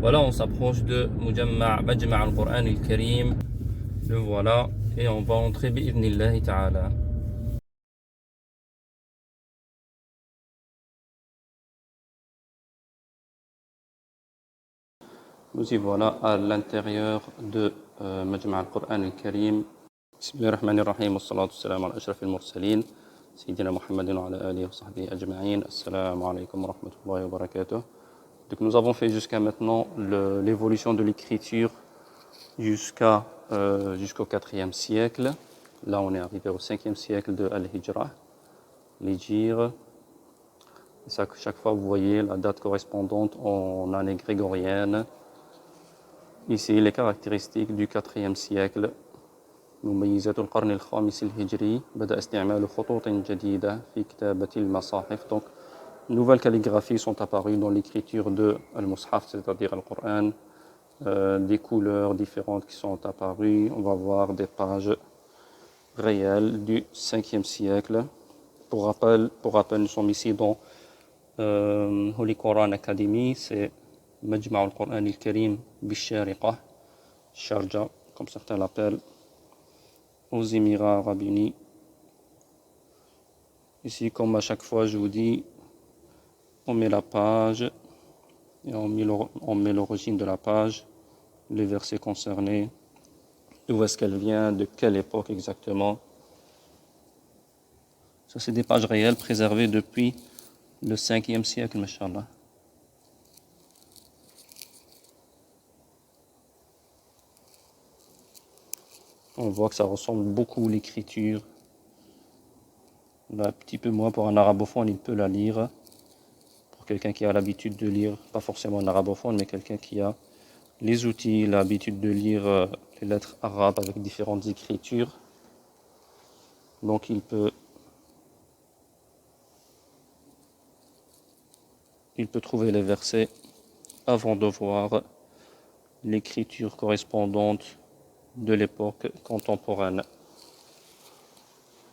Voilà, on s'approche de Majma' al-Qur'an al-Karim. Le voilà. Et on va entrer bi'idhnillahi ta'ala. Nous y voilà à l'intérieur de Majma' al-Qur'an al-Karim. Bismillahir Rahmanir Rahim. Wassalatu wassalamu ala ashrafil mursalin. Sayyidina Muhammadin wa ala alihi wa sahbihi ajma'in. Assalamu alaikum wa rahmatullahi wa barakatuh. Donc nous avons fait jusqu'à maintenant l'évolution de l'écriture jusqu'au 4e siècle. Là, on est arrivé au 5e siècle de Al-Hijra, l'Hijr. Chaque fois, vous voyez la date correspondante en année grégorienne. Ici, les caractéristiques du 4e siècle. مميزات القرن الخامس الهجري بدأ استعمال خطوط جديدة في كتابة المصاحف. Donc, nouvelles calligraphies sont apparues dans l'écriture de Al-Mushaf, c'est-à-dire Al-Qur'an. Des couleurs différentes qui sont apparues. On va voir des pages réelles du 5e siècle. Pour rappel, nous sommes ici dans Holy Quran Academy, c'est Majma' al-Qur'an al-Karim Bishariqah, Sharjah, comme certains l'appellent, aux Émirats Arabes Unis. Ici, comme à chaque fois, je vous dis, on met la page et on met l'origine de la page, les versets concernés, d'où est-ce qu'elle vient, de quelle époque exactement. Ça, c'est des pages réelles préservées depuis le 5e siècle, mashallah. On voit que ça ressemble beaucoup à l'écriture. Là, un petit peu moins pour un arabophone, il peut la lire. Pour quelqu'un qui a l'habitude de lire, pas forcément un arabophone, mais quelqu'un qui a les outils, l'habitude de lire les lettres arabes avec différentes écritures. Donc il peut trouver les versets avant de voir l'écriture correspondante de l'époque contemporaine.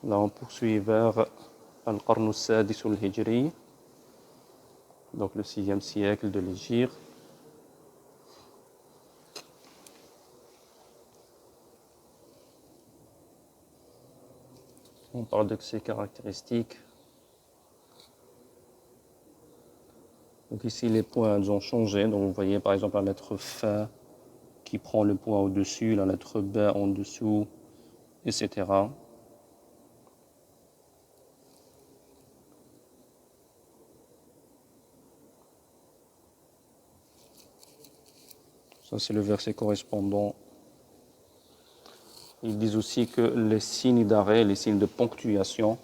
Là, on poursuit vers Al-Qarn al-Sadis al-Hijri, donc le 6e siècle de l'Hégire. On parle de ses caractéristiques. Donc ici, les points ont changé. Donc vous voyez par exemple la lettre F qui prend le point au-dessus, la lettre B en dessous, etc. Ça, c'est le verset correspondant. Ils disent aussi que les signes d'arrêt, les signes de ponctuation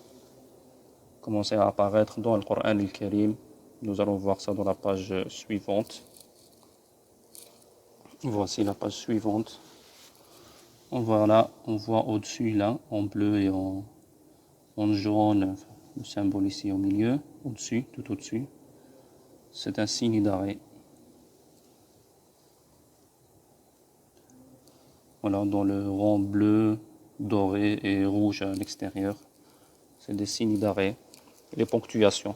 commençaient à apparaître dans le Coran al-Karim. Nous allons voir ça dans la page suivante. Voici la page suivante. Voilà, on voit au-dessus là, en bleu et en jaune, le symbole ici au milieu, au-dessus, tout au-dessus. C'est un signe d'arrêt. Voilà, dans le rang bleu, doré et rouge à l'extérieur. C'est des signes d'arrêt. Les ponctuations.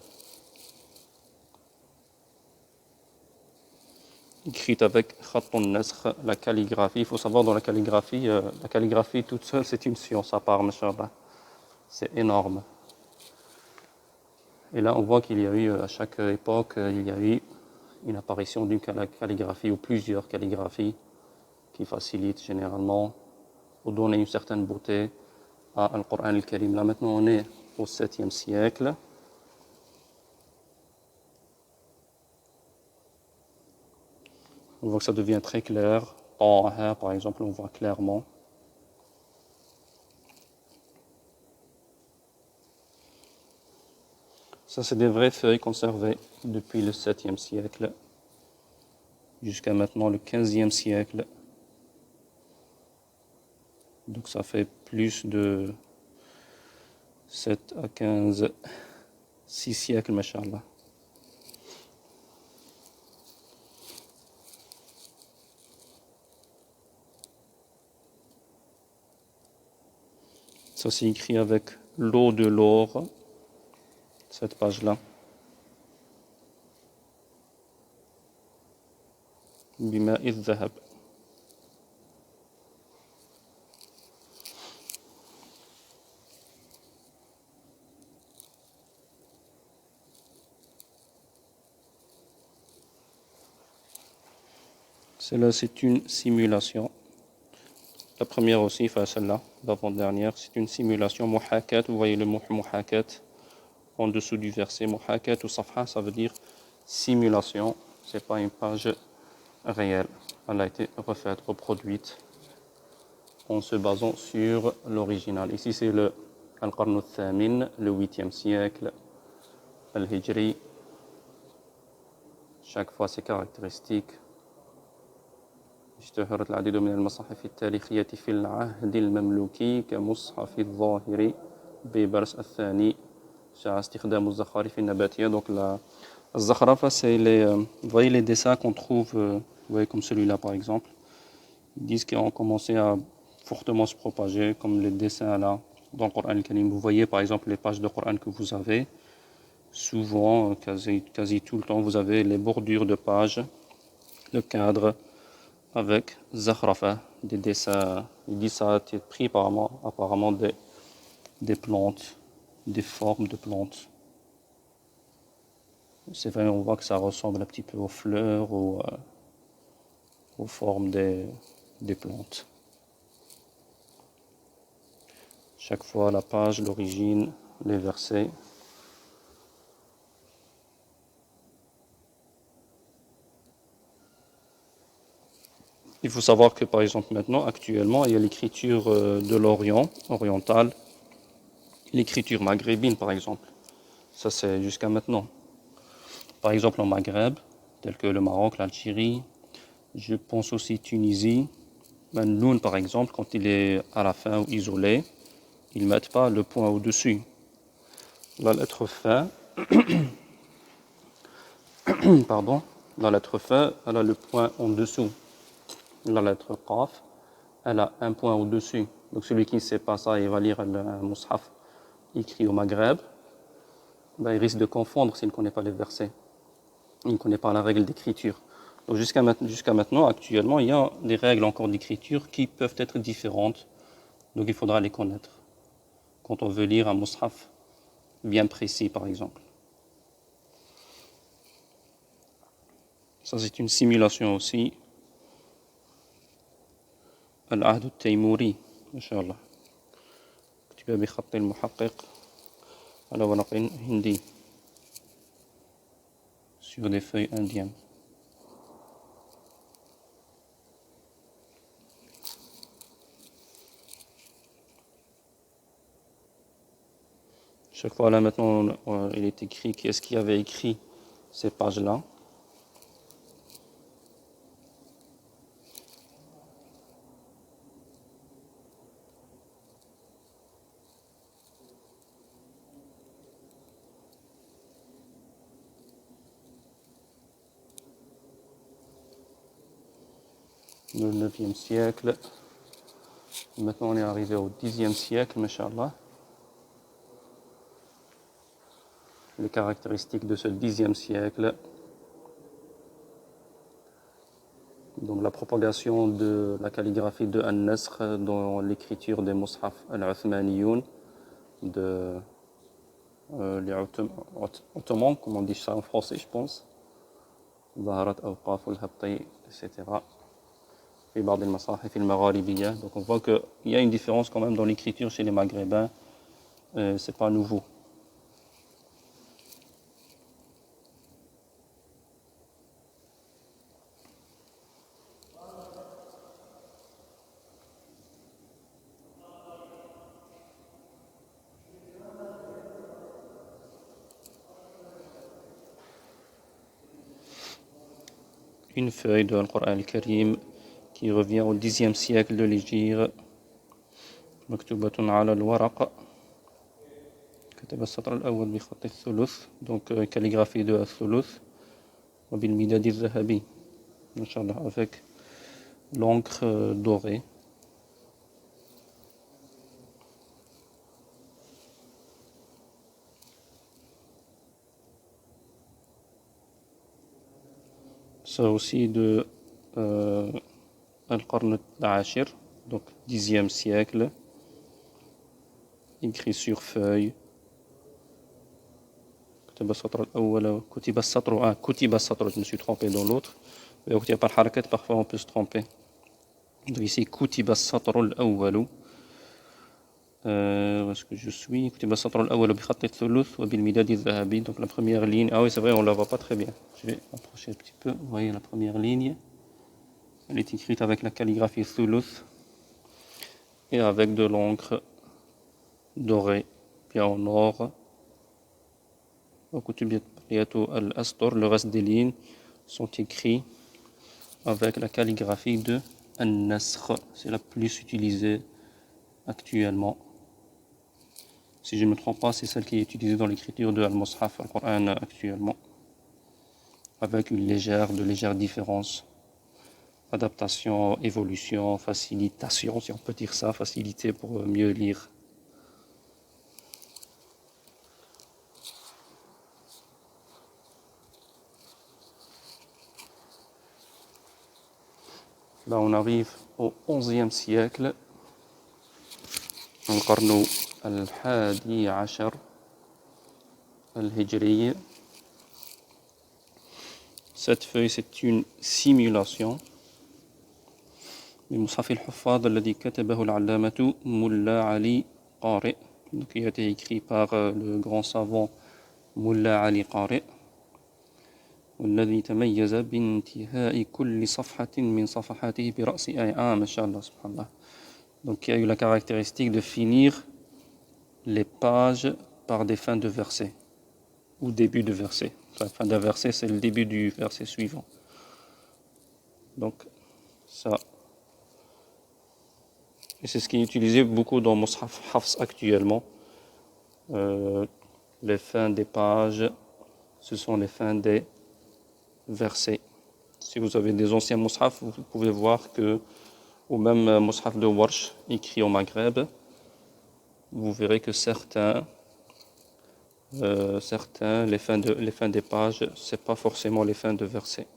Écrite avec khattun nasr, la calligraphie. Il faut savoir, dans la calligraphie toute seule, c'est une science à part, mashallah. C'est énorme. Et là, on voit qu'il y a eu, à chaque époque, il y a eu une apparition d'une calligraphie ou plusieurs calligraphies qui facilitent généralement ou donnent une certaine beauté à Al-Qur'an al-Karim. Là, maintenant, on est au 7e siècle. On voit que ça devient très clair. Taha, par exemple, on voit clairement. Ça, c'est des vraies feuilles conservées depuis le 7e siècle jusqu'à maintenant le 15e siècle. Donc ça fait plus de 7 à 15, 6 siècles, mashallah. Ça, c'est écrit avec l'eau de l'or, cette page-là. بماء الذهب. Celle-là, c'est une simulation. La première aussi, enfin celle-là, l'avant-dernière, c'est une simulation muhakat. Vous voyez le mot muhakat en dessous du verset. Muhakat ou safha, ça veut dire simulation. C'est pas une page réelle. Elle a été refaite, reproduite en se basant sur l'original. Ici, c'est le Al-Qarn al-Thamin, le 8e siècle, Al-Hijri. Chaque fois, ses caractéristiques. اشتهرت العديد من المصاحف التاريخية في العهد المملوكي كمصحف الظاهر بيبرس الثاني شاع استخدام الزخارف النباتية. Donc la الزخرفة, c'est vous voyez les dessins qu'on trouve, vous voyez comme celui-là par exemple. Ils disent qu'ils ont commencé à fortement se propager comme les dessins là dans le Coran al-Karim. Vous voyez par exemple les pages de Coran que vous avez, souvent, quasi tout le temps, vous avez les bordures de pages, le cadre, avec Zakhrafa, des dessins. Il dit ça a été pris apparemment des plantes, des formes de plantes. C'est vrai, on voit que ça ressemble un petit peu aux fleurs, aux formes des plantes. Chaque fois, la page, l'origine, les versets. Il faut savoir que, par exemple, maintenant, actuellement, il y a l'écriture de l'Orient, orientale, l'écriture maghrébine, par exemple. Ça, c'est jusqu'à maintenant. Par exemple, en Maghreb, tel que le Maroc, l'Algérie, je pense aussi Tunisie. Ben, Noun, par exemple, quand il est à la fin ou isolé, ils ne mettent pas le point au-dessus. La lettre fin, pardon, la lettre fin, elle a le point en dessous. La lettre Qaf, elle a un point au-dessus. Donc celui qui ne sait pas ça, il va lire un mushaf écrit au Maghreb, ben, il risque de confondre s'il ne connaît pas les versets. Il ne connaît pas la règle d'écriture. Donc jusqu'à maintenant, actuellement, il y a des règles encore d'écriture qui peuvent être différentes. Donc il faudra les connaître quand on veut lire un mushaf bien précis, par exemple. Ça, c'est une simulation aussi. العهد التيموري ما شاء الله كتب بخط المحقق على ورق هندي sur des feuilles indiennes. Chaque fois là maintenant il est écrit qui est-ce qui avait écrit ces pages-là. Le 9e siècle. Maintenant on est arrivé au 10e siècle, Masha'Allah. Les caractéristiques de ce 10e siècle. Donc la propagation de la calligraphie de An-Nasr dans l'écriture des mushaf al-Uthmaniyoun, les Ottomans, comme on dit ça en français, je pense. ظهرت أوقاف الهبطي, etc. في بعض المصاحف المغاربية. Donc on voit qu'il y a une différence quand même dans l'écriture chez les Maghrébins. C'est pas nouveau. Une feuille de Al-Qur'an al-Karim qui revient au 10e siècle de l'Hégire. مكتوبة على الورق. كتب السطر الأول بخط الثلث. Donc calligraphie de الثلث. وبالمداد الذهبي. Inch'Allah, avec l'encre dorée. Ça aussi de القرن العاشر, donc 10e siècle, écrit sur feuille. كتب السطر الأول كتب السطر كتب السطر, je me suis trompé dans l'autre. وكتب بالحركات, parfois on peut se tromper. Donc ici كتب السطر الأول. Où est-ce que je suis? كتب السطر الأول بخط الثلث وبالمداد الذهبي. Donc la première ligne, ah oui c'est vrai, on la voit pas très bien. Je vais approcher un petit peu. Vous voyez la première ligne. Elle est écrite avec la calligraphie thuluth et avec de l'encre dorée, bien en or. Le reste des lignes sont écrits avec la calligraphie de An-Nasr. C'est la plus utilisée actuellement. Si je ne me trompe pas, c'est celle qui est utilisée dans l'écriture de Al-Mushaf, Al-Qur'an actuellement, avec de légères différences. Adaptation, évolution, facilitation, si on peut dire ça, facilité pour mieux lire. Là, on arrive au 11e siècle, القرن الحادي عشر الهجري. Cette feuille, c'est une simulation لمصحف الحفاظ الذي كتبه العلامة ملا علي قارئ, qui a été écrit par le grand savant ملا علي قارئ, والذي تميز بانتهاء كل صفحة من صفحاته برأس آية. ما شاء الله سبحان الله. Donc qui a eu la caractéristique de finir les pages par des fins de versets ou début de verset. La fin d'un verset, c'est le début du verset suivant. Donc ça, et c'est ce qui est utilisé beaucoup dans Mus'haf Hafs actuellement. Les fins des pages, ce sont les fins des versets. Si vous avez des anciens Mus'haf, vous pouvez voir que, ou même Mus'haf de Warsh, écrit au Maghreb, vous verrez que certains, les fins des pages, c'est pas forcément les fins de versets.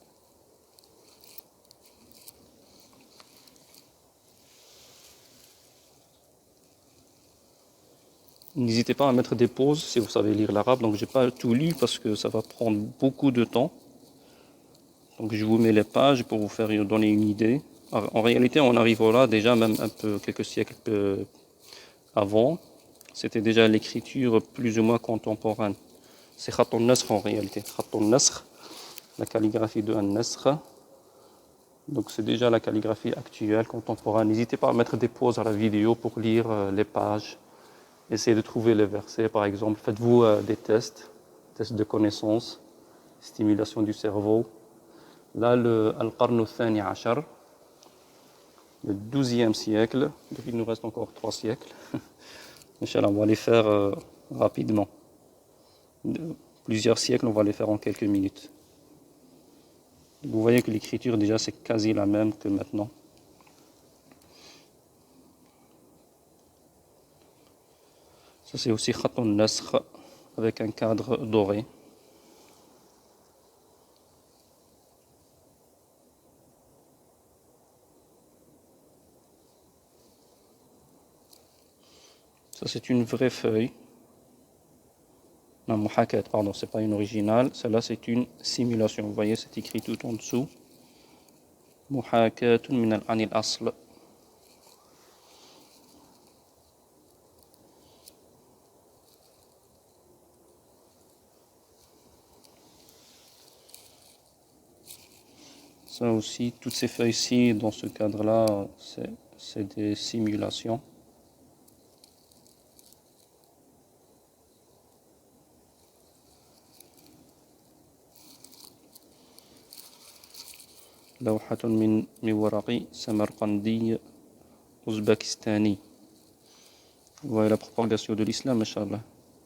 N'hésitez pas à mettre des pauses si vous savez lire l'arabe. Donc j'ai pas tout lu parce que ça va prendre beaucoup de temps. Donc je vous mets les pages pour vous faire donner une idée. En réalité, on arrive là déjà même un peu quelques siècles avant. C'était déjà l'écriture plus ou moins contemporaine. C'est Khat al-Nasr en réalité. Khat al-Nasr, la calligraphie de An-Nasr. Donc c'est déjà la calligraphie actuelle, contemporaine. N'hésitez pas à mettre des pauses à la vidéo pour lire les pages. Essayez de trouver les versets, par exemple. Faites-vous des tests de connaissances, stimulation du cerveau. Là, le Al-Qarn al-Thani Ashar, le 12e siècle. Donc il nous reste encore 3 siècles. Inch'Allah, on va les faire rapidement. Plusieurs siècles, on va les faire en quelques minutes. Vous voyez que l'écriture, déjà, c'est quasi la même que maintenant. Ça, c'est aussi Khat al-Nasr, avec un cadre doré. Ça, c'est une vraie feuille. Non, muhakat, pardon, c'est pas une originale. Celle-là, c'est une simulation. Vous voyez, c'est écrit tout en dessous. Muhakatun min al-anil asl. Ça aussi, toutes ces feuilles-ci, dans ce cadre-là, c'est des simulations. لوحة من ورق سمرقندي أوزبكستاني. Voilà la propagation de l'islam, Inch'Allah.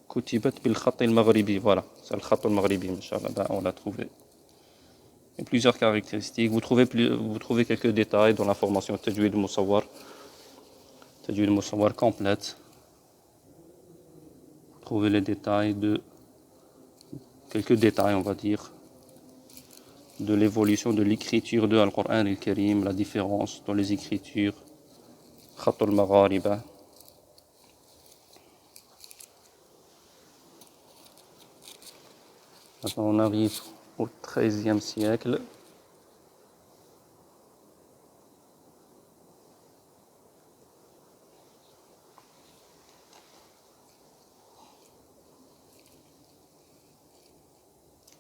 Kutibat bil khat al-maghribi. Voilà, c'est le khat al-maghribi, Inch'Allah. Ben, on l'a trouvé. Il y a plusieurs caractéristiques. Vous trouvez quelques détails dans la formation Tajwid al-Musawwar. Tajwid al-Musawwar complète. Vous trouvez les détails quelques détails, on va dire, de l'évolution de l'écriture de Al-Qur'an al-Karim, la différence dans les écritures, Khat al-Maghariba. Maintenant, on arrive au XIIIe siècle.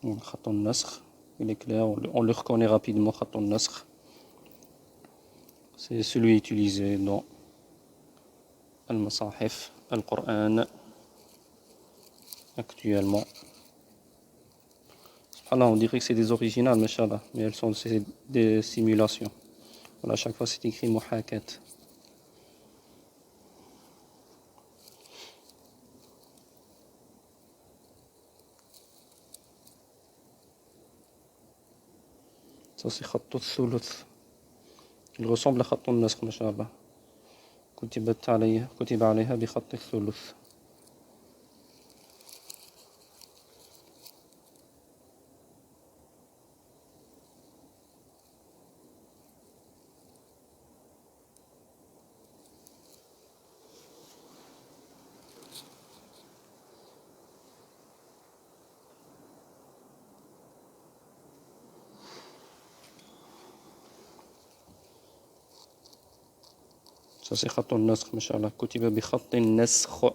Khat al-Nasr, il est clair, on le reconnaît rapidement, Khat al-Nasr. C'est celui utilisé dans Al-Masahif, Al-Qur'an, actuellement. Subhanallah, on dirait que c'est des originales, mashallah, mais elles sont des simulations. Voilà, à chaque fois c'est écrit Muhakat. Ça c'est Khat al-Thuluth. Il ressemble à Khat al-Nasr, mashallah. كتب عليها بخط الثلث. Ça c'est Khat al-Nasr, mashallah. Kutiba bi Khat al-Nasr.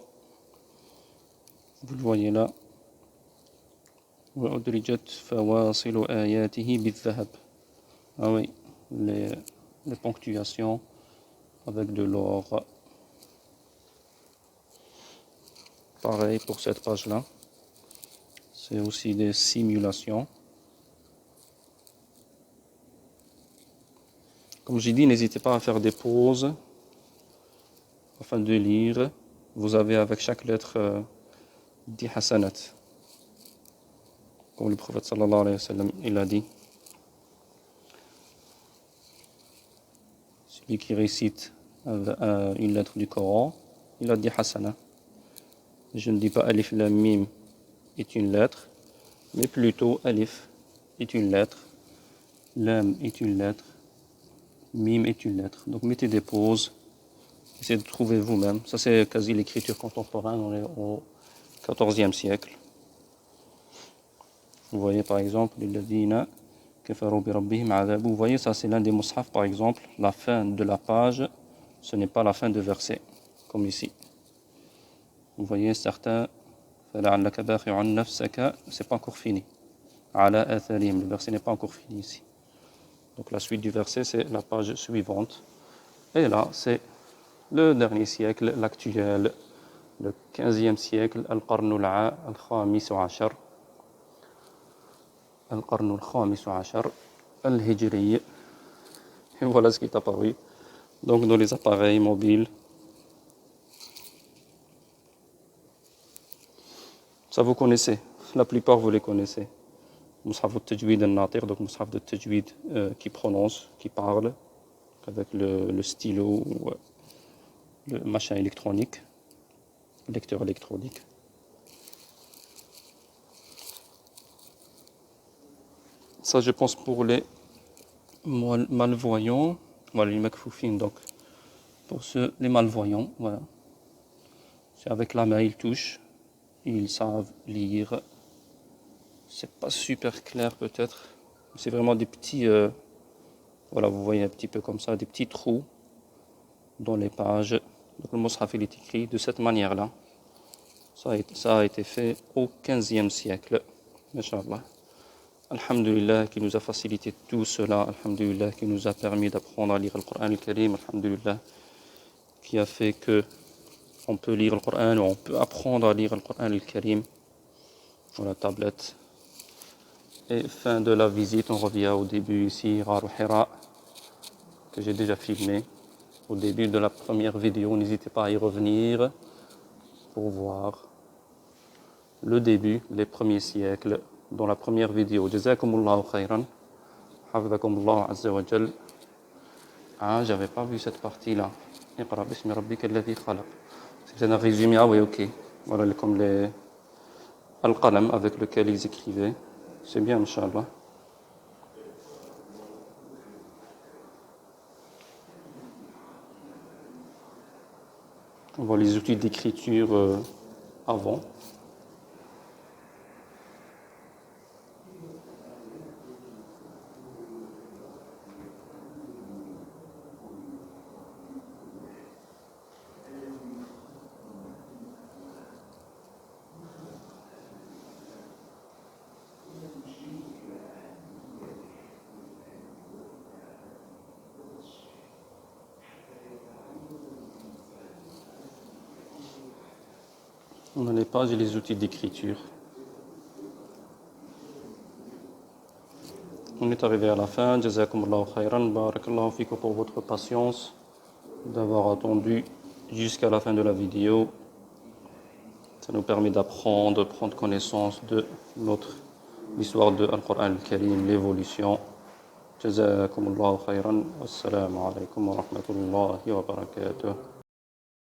Vous le voyez là. وأدرجت فواصل آياته بالذهب. Ah oui, les ponctuations avec de l'or. Pareil pour cette page-là. C'est aussi des simulations. Comme j'ai dit, n'hésitez pas à faire des pauses afin de lire. Vous avez avec chaque lettre 10 hasanat. Comme le prophète sallallahu alayhi wa sallam, il a dit. Celui qui récite une lettre du Coran, il a 10 hasanat. Je ne dis pas alif lam mim est une lettre, mais plutôt alif est une lettre, lam est une lettre, mim est une lettre. Donc mettez des pauses, essayez de trouver vous-même. Ça c'est quasi l'écriture contemporaine, on est au XIVe siècle. Vous voyez par exemple, vous voyez ça c'est l'un des mushaf par exemple, la fin de la page, ce n'est pas la fin de verset, comme ici. Vous voyez certains, c'est pas encore fini. Le verset n'est pas encore fini ici. Donc la suite du verset c'est la page suivante. Et là c'est le dernier siècle, l'actuel, le 15e siècle, Al-Qarn al-Khamis Ashar. Al-Qarn al-Khamis Ashar, Al-Hijri. Et voilà ce qui est apparu. Donc dans les appareils mobiles. Ça vous connaissez, la plupart vous les connaissez. Mushaf al-Tajwid al-Natir, donc Mushaf de Tajwid qui prononce, qui parle, avec le stylo ou le machin électronique, lecteur électronique. Ça, je pense pour les malvoyants, voilà, les makfoufines, donc pour les malvoyants, voilà. C'est avec la main, ils touchent, ils savent lire. C'est pas super clair peut-être, c'est vraiment des petits, voilà, vous voyez un petit peu comme ça, des petits trous dans les pages. Donc le mushaf il est écrit de cette manière-là. Ça a été fait au 15e siècle, Masha'Allah. Alhamdulillah qui nous a facilité tout cela, Alhamdulillah qui nous a permis d'apprendre à lire le Coran al-Karim, Alhamdulillah qui a fait que on peut lire le Coran, on peut apprendre à lire le Coran al-Karim sur la tablette. Et fin de la visite, on revient au début ici, Ghar Hira, que j'ai déjà filmé. Au début de la première vidéo, n'hésitez pas à y revenir pour voir le début, les premiers siècles, dans la première vidéo. Jazakumullahu khayran, hafidhakumullahu azza wa jal. Ah, j'avais pas vu cette partie-là. Iqra bismi rabbika alladhi khalaq. C'est un résumé, ah oui, ok. Voilà, comme les al-qalam avec lequel ils écrivaient. C'est bien, Inch'Allah. On voit les outils d'écriture avant. On a les pages et les outils d'écriture. On est arrivé à la fin. Jazakumullahu khairan. Barakallahu fikum pour votre patience, d'avoir attendu jusqu'à la fin de la vidéo. Ça nous permet d'apprendre, de prendre connaissance de l'histoire de Al-Qur'an al-Karim, l'évolution. Jazakumullahu khairan. Wassalamu alaikum wa rahmatullahi wa barakatuh.